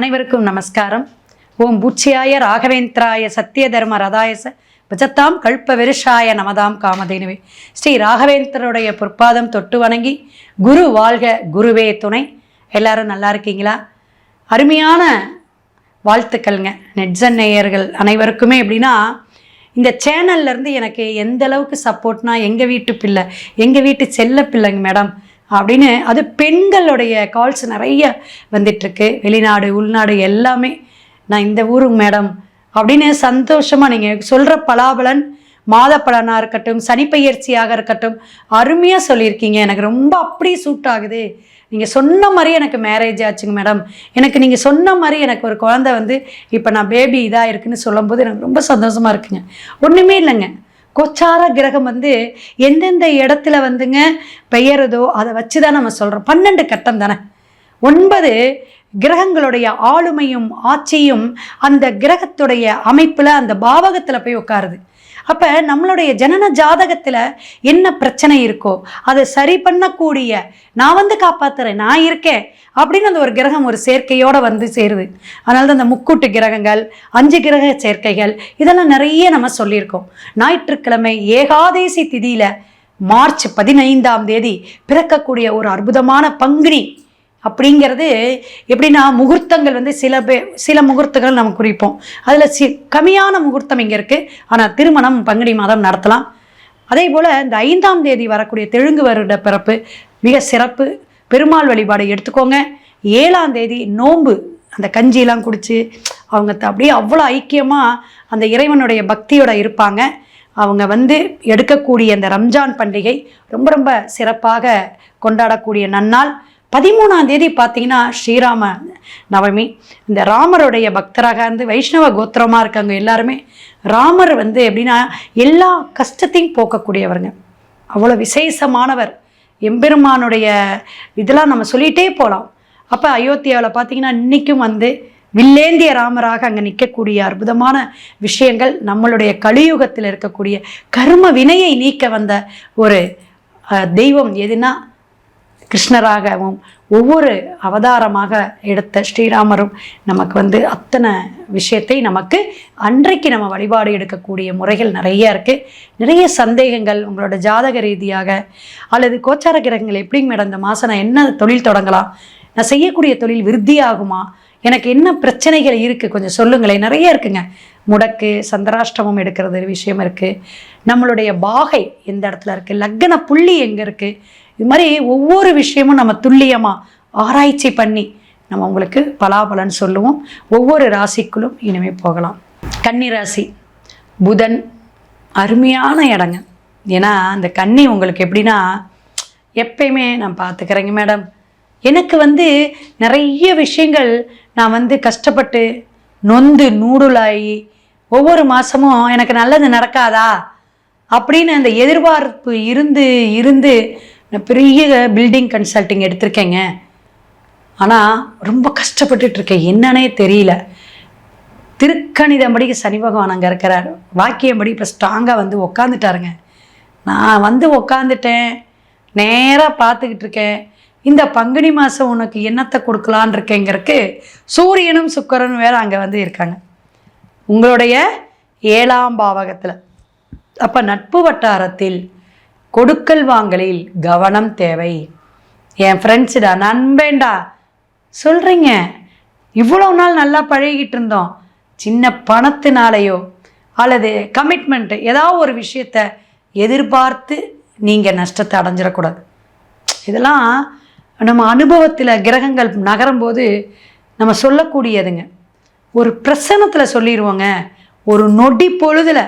அனைவருக்கும் நமஸ்காரம். ஓம் பூச்சியாய ராகவேந்திராய சத்திய தர்ம ரதாயச பஜத்தாம் கல்ப விருஷாய நமதாம் காமதேனுவே. ஸ்ரீ ராகவேந்திரருடைய பொற்பாதம் தொட்டு வணங்கி குரு வாழ்க குருவே துணை. எல்லாரும் நல்லா இருக்கீங்களா? அருமையான வாழ்த்துக்கள்ங்க நெட்சன் நேயர்கள் அனைவருக்குமே. எப்படின்னா, இந்த சேனல்லேருந்து எனக்கு எந்த அளவுக்கு சப்போர்ட்னா, எங்கள் வீட்டு பிள்ளை, எங்கள் வீட்டு செல்ல பிள்ளைங்க மேடம் அப்படின்னு, அது பெண்களுடைய கால்ஸ் நிறைய வந்துட்டுருக்கு. வெளிநாடு உள்நாடு எல்லாமே, நான் இந்த ஊருக்கு மேடம் அப்படின்னு சந்தோஷமாக நீங்கள் சொல்கிற பலாபலன், மாத பலனாக இருக்கட்டும், சனிப்பெயர்ச்சியாக இருக்கட்டும், அருமையாக சொல்லியிருக்கீங்க. எனக்கு ரொம்ப அப்படி சூட் ஆகுது. நீங்கள் சொன்ன மாதிரி எனக்கு மேரேஜ் ஆச்சுங்க மேடம், எனக்கு நீங்கள் சொன்ன மாதிரி எனக்கு ஒரு குழந்தை வந்து இப்போ நான் பேபி இதாக இருக்குன்னு சொல்லும்போது எனக்கு ரொம்ப சந்தோஷமாக இருக்குங்க. ஒன்றுமே இல்லைங்க, கோச்சார கிரகம் வந்து எந்தெந்த இடத்துல வந்துங்க பெயருதோ அதை வச்சு தான் நம்ம சொல்கிறோம். 12 கட்டம் தானே, 9 கிரகங்களுடைய ஆளுமையும் ஆட்சியும் அந்த கிரகத்துடைய அமைப்பில் அந்த பாவகத்தில் போய் உட்காருது. அப்போ நம்மளுடைய ஜனன ஜாதகத்தில் என்ன பிரச்சனை இருக்கோ அதை சரி பண்ணக்கூடிய, நான் வந்து காப்பாற்றுறேன், நான் இருக்கேன் அப்படின்னு அந்த ஒரு கிரகம் ஒரு சேர்க்கையோடு வந்து சேருது. அதனால தான் அந்த முக்கூட்டு கிரகங்கள், 5 கிரக சேர்க்கைகள், இதெல்லாம் நிறைய நம்ம சொல்லியிருக்கோம். ஞாயிற்றுக்கிழமை ஏகாதேசி திதியில் மார்ச் 15ஆம் தேதி பிறக்கக்கூடிய ஒரு அற்புதமான பங்குனி அப்படிங்கிறது எப்படின்னா, முகூர்த்தங்கள் வந்து சில முகூர்த்தங்கள் நம்ம குறிப்போம். அதில் கம்மியான முகூர்த்தம் இங்கே இருக்குது. ஆனால் திருமணம் பங்குனி மாதம் நடத்தலாம். அதே போல் இந்த 5ஆம் தேதி வரக்கூடிய தெலுங்கு வருட பிறப்பு மிக சிறப்பு. பெருமாள் வழிபாடு எடுத்துக்கோங்க. 7ஆம் தேதி நோன்பு, அந்த கஞ்சியெல்லாம் குடித்து அவங்க அப்படியே அவ்வளோ ஐக்கியமாக அந்த இறைவனுடைய பக்தியோடு இருப்பாங்க. அவங்க வந்து எடுக்கக்கூடிய அந்த ரம்ஜான் பண்டிகை ரொம்ப ரொம்ப சிறப்பாக கொண்டாடக்கூடிய நன்னாள். 13ஆம் தேதி பார்த்தீங்கன்னா ஸ்ரீராம நவமி. இந்த ராமருடைய பக்தராக இருந்து வைஷ்ணவ கோத்திரமாக இருக்காங்க எல்லாருமே. ராமர் வந்து எப்படின்னா எல்லா கஷ்டத்தையும் போக்கக்கூடியவருங்க, அவ்வளோ விசேஷமானவர். எம்பெருமானுடைய இதெல்லாம் நம்ம சொல்லிகிட்டே போகலாம். அப்போ அயோத்தியாவில் பார்த்தீங்கன்னா இன்றைக்கும் வந்து வில்லேந்திய ராமராக அங்கே நிற்கக்கூடிய அற்புதமான விஷயங்கள். நம்மளுடைய கலியுகத்தில் இருக்கக்கூடிய கர்ம வினையை நீக்க வந்த ஒரு தெய்வம் எதுனா கிருஷ்ணராகவும் ஒவ்வொரு அவதாரமாக எடுத்த ஸ்ரீராமரும் நமக்கு வந்து அத்தனை விஷயத்தை நமக்கு அன்றைக்கு நம்ம வழிபாடு எடுக்கக்கூடிய முறைகள் நிறைய இருக்குது. நிறைய சந்தேகங்கள் உங்களோட ஜாதக ரீதியாக அல்லது கோச்சார கிரகங்கள் எப்படிங்க மேடம் இந்த மாதம் நான் என்ன தொழில் தொடங்கலாம், நான் செய்யக்கூடிய தொழில் விருத்தியாகுமா, எனக்கு என்ன பிரச்சனைகள் இருக்குது கொஞ்சம் சொல்லுங்களேன். நிறைய இருக்குங்க. முடக்கு, சந்திராஷ்டமம் எடுக்கிறது விஷயம் இருக்குது. நம்மளுடைய பாகை எந்த இடத்துல இருக்குது, லக்ன புள்ளி எங்கே இருக்குது, இது மாதிரி ஒவ்வொரு விஷயமும் நம்ம துல்லியமாக ஆராய்ச்சி பண்ணி நம்ம உங்களுக்கு பலாபலன் சொல்லுவோம். ஒவ்வொரு ராசிக்குள்ளும் இனிமேல் போகலாம். கன்னி ராசி, புதன் அருமையான இடங்க. ஏன்னா அந்த கன்னி உங்களுக்கு எப்படின்னா, எப்பயுமே நான் பார்த்துக்கிறேங்க மேடம், எனக்கு வந்து நிறைய விஷயங்கள் நான் வந்து கஷ்டப்பட்டு நொந்து நூடுலாகி ஒவ்வொரு மாதமும் எனக்கு நல்லது நடக்காதா அப்படின்னு அந்த எதிர்பார்ப்பு இருந்து இருந்து நான் பெரிய பில்டிங் கன்சல்ட்டிங் எடுத்திருக்கேங்க. ஆனால் ரொம்ப கஷ்டப்பட்டுட்ருக்கேன், என்னன்னே தெரியல. திருக்கணிதம்படி சனி பகவான் அங்கே இருக்கிறார். வாக்கியம்படி இப்போ ஸ்ட்ராங்காக வந்து உக்காந்துட்டாருங்க. நான் வந்து உக்காந்துட்டேன், நேராக பார்த்துக்கிட்டு இருக்கேன். இந்த பங்குனி மாதம் உனக்கு என்னத்தை கொடுக்கலான் இருக்கேங்கிறதுக்கு சூரியனும் சுக்கிரனும் வேறு அங்கே வந்து இருக்காங்க உங்களுடைய 7ஆம் பாவகத்தில். அப்போ நட்பு வட்டாரத்தில் கொடுக்கல் வாங்கலில் கவனம் தேவை. என் ஃப்ரெண்ட்ஸுடா, நண்பேண்டா சொல்கிறீங்க, இவ்வளோ நாள் நல்லா பழகிட்டு இருந்தோம், சின்ன பணத்தினாலேயோ அல்லது கமிட்மெண்ட்டு ஏதாவது ஒரு விஷயத்தை எதிர்பார்த்து நீங்கள் நஷ்டத்தை அடைஞ்சிடக்கூடாது. இதெல்லாம் நம்ம அனுபவத்தில் கிரகங்கள் நகரும்போது நம்ம சொல்லக்கூடியதுங்க. ஒரு பிரசனத்தில் சொல்லிடுவோங்க, ஒரு நொடி பொழுதில்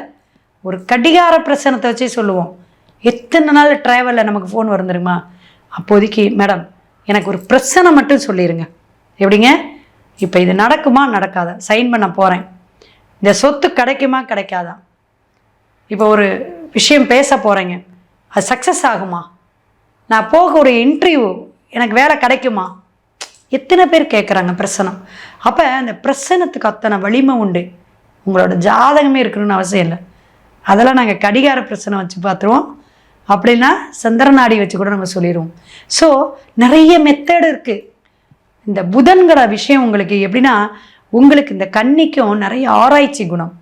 ஒரு கடிகார பிரசனத்தை வச்சே சொல்லுவோம். எத்தனை நாள் ட்ராவலில் நமக்கு ஃபோன் வந்துருமா, அப்போதைக்கு மேடம் எனக்கு ஒரு பிரச்சனை மட்டும் சொல்லிடுங்க. எப்படிங்க, இப்போ இது நடக்குமா நடக்காதா, சைன் பண்ண போகிறேன், இந்த சொத்து கிடைக்குமா கிடைக்காதா, இப்போ ஒரு விஷயம் பேச போகிறேங்க, அது சக்ஸஸ் ஆகுமா, நான் போக ஒரு இன்டர்வியூ எனக்கு வேலை கிடைக்குமா, எத்தனை பேர் கேட்குறாங்க பிரசனம். அப்போ அந்த பிரசனத்துக்கு அத்தனை வலிமை உண்டு. உங்களோட ஜாதகமே இருக்கணும்னு அவசியம் இல்லை. அதெல்லாம் நாங்கள் கடிகார பிரச்சனை வச்சு பார்த்துருவோம். அப்படின்னா சந்திரநாடி வச்சு கூட நம்ம சொல்லிடுவோம். ஸோ நிறைய மெத்தட் இருக்குது. இந்த புதன்கிற விஷயம் உங்களுக்கு எப்படின்னா, உங்களுக்கு இந்த கன்னிக்கும் நிறைய ஆராய்ச்சி குணம்.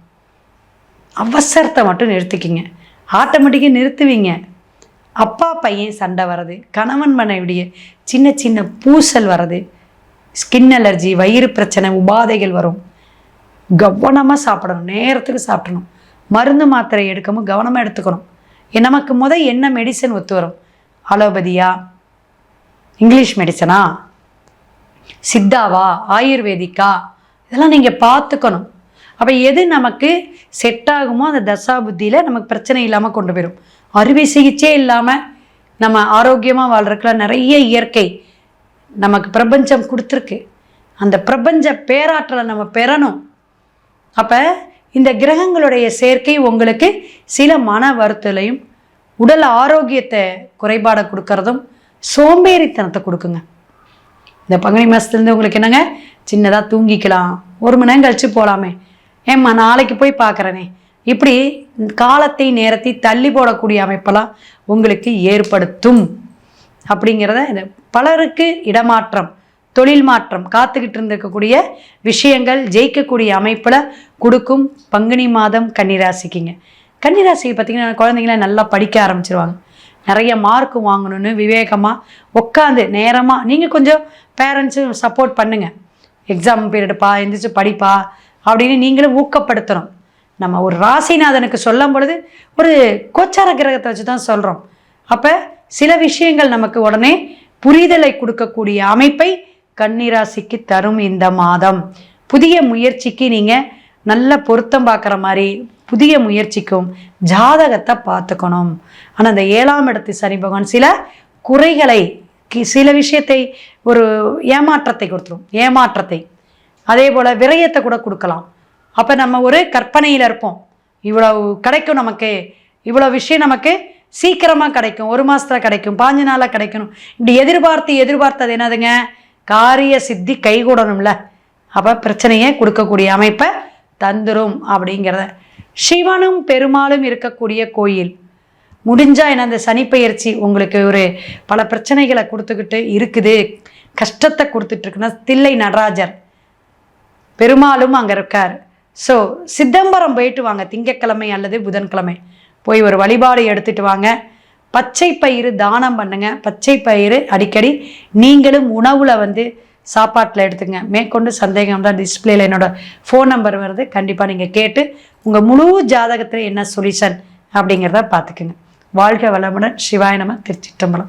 அவசரத்தை மட்டும் நிறுத்திக்கிங்க, ஆட்டோமேட்டிக்காக நிறுத்துவீங்க. அப்பா பையன் சண்டை வர்றது, கணவன் மனைவிடைய சின்ன சின்ன பூசல் வர்றது, ஸ்கின் அலர்ஜி, வயிறு பிரச்சனை, உபாதைகள் வரும். கவனமாக சாப்பிடணும், நேரத்துக்கு சாப்பிடணும். மருந்து மாத்திரை எடுக்காமல் கவனமாக எடுத்துக்கணும். நமக்கு என்ன மெடிசன் ஒத்து வரும்? அலோபதியா, இங்கிலீஷ் மெடிசனா, சித்தாவா, ஆயுர்வேதிக்கா, இதெல்லாம் நீங்கள் பார்த்துக்கணும். அப்போ எது நமக்கு செட் ஆகுமோ அந்த தசா புத்தியில் நமக்கு பிரச்சனை இல்லாமல் கொண்டு போயிடும். அறுவை சிகிச்சை இல்லாமல் நம்ம ஆரோக்கியமாக வாழ்றதுக்குலாம் நிறைய இயற்கை நமக்கு பிரபஞ்சம் கொடுத்துருக்கு. அந்த பிரபஞ்ச பேராற்றலை நம்ம பெறணும். அப்போ இந்த கிரகங்களுடைய சேர்க்கை உங்களுக்கு சில மன வருத்தலையும் உடல் ஆரோக்கியத்தை குறைபாடை கொடுக்கறதும் சோம்பேறித்தனத்தை கொடுக்குங்க. இந்த பங்குனி மாதத்துலேருந்து உங்களுக்கு என்னங்க, சின்னதாக தூங்கிக்கலாம், 1 மணி நேரம் கழித்து போகலாமே, ஏம்மா நாளைக்கு போய் பார்க்குறேனே, இப்படி காலத்தை நேரத்தை தள்ளி போடக்கூடிய அமைப்பெல்லாம் உங்களுக்கு ஏற்படுத்தும். அப்படிங்கிறத இந்த பலருக்கு இடமாற்றம், தொழில் மாற்றம் காத்துக்கிட்டு இருந்திருக்கக்கூடிய விஷயங்கள் ஜெயிக்கக்கூடிய அமைப்பில் கொடுக்கும் பங்குனி மாதம் கன்னிராசிக்குங்க. கன்னிராசிக்கு பார்த்திங்கன்னா குழந்தைங்களாம் நல்லா படிக்க ஆரம்பிச்சிருவாங்க. நிறைய மார்க் வாங்கணும்னு விவேகமாக உட்காந்து நேரமாக நீங்கள் கொஞ்சம் பேரண்ட்ஸும் சப்போர்ட் பண்ணுங்கள். எக்ஸாம் பீரியடுப்பா, எந்திரிச்சு படிப்பா அப்படின்னு நீங்களும் ஊக்கப்படுத்தணும். நம்ம ஒரு ராசிநாதனுக்கு சொல்லும் பொழுது ஒரு கோச்சார கிரகத்தை வச்சு தான் சொல்கிறோம். அப்போ சில விஷயங்கள் நமக்கு உடனே புரிதலை கொடுக்கக்கூடிய அமைப்பை கன்னிராசிக்கு தரும் இந்த மாதம். புதிய முயற்சிக்கு நீங்கள் நல்ல பொருத்தம் பார்க்குற மாதிரி புதிய முயற்சிக்கும் ஜாதகத்தை பார்த்துக்கணும். ஆனால் அந்த 7ஆம் இடத்து சனி பகவான் சில குறைகளை, சில விஷயத்தை, ஒரு ஏமாற்றத்தை கொடுத்துரும். ஏமாற்றத்தை அதே போல் விரயத்தை கூட கொடுக்கலாம். அப்போ நம்ம ஒரு கற்பனையில் இருப்போம், இவ்வளவு கிடைக்கும், நமக்கு இவ்வளோ விஷயம் நமக்கு சீக்கிரமாக கிடைக்கும், 1 மாதத்தில் கிடைக்கும், 5 நாளாக கிடைக்கணும், இப்படி எதிர்பார்த்தது என்னதுங்க, காரிய சித்தி கைகூடணும்ல. அப்போ பிரச்சனையை கொடுக்கக்கூடிய அமைப்பை தந்துரும். அப்படிங்கிறத சிவனும் பெருமாளும் இருக்கக்கூடிய கோயில் முடிஞ்சால் என்ன, அந்த சனிப்பெயர்ச்சி உங்களுக்கு ஒரு பல பிரச்சனைகளை கொடுத்துக்கிட்டு இருக்குது, கஷ்டத்தை கொடுத்துட்ருக்குன்னா தில்லை நடராஜர் பெருமாளும் அங்கே இருக்கார். ஸோ சிதம்பரம் போயிட்டு வாங்க, திங்கட்கிழமை அல்லது புதன்கிழமை போய் ஒரு வழிபாடு எடுத்துகிட்டு வாங்க. பச்சை பயிறு தானம் பண்ணுங்க. பச்சை பயிறு அடிக்கடி நீங்களும் உணவில் சாப்பாட்டில் எடுத்துங்க. மேற்கொண்டு சந்தேகம் தான் டிஸ்பிளேல என்னோட ஃபோன் நம்பர் வருது, கண்டிப்பாக நீங்கள் கேட்டு உங்கள் முழு ஜாதகத்தில் என்ன சொல்யூஷன் அப்படிங்கிறத பார்த்துக்குங்க. வாழ்க வளமுடன். சிவாய நம. திருச்சிற்றம்பலம்.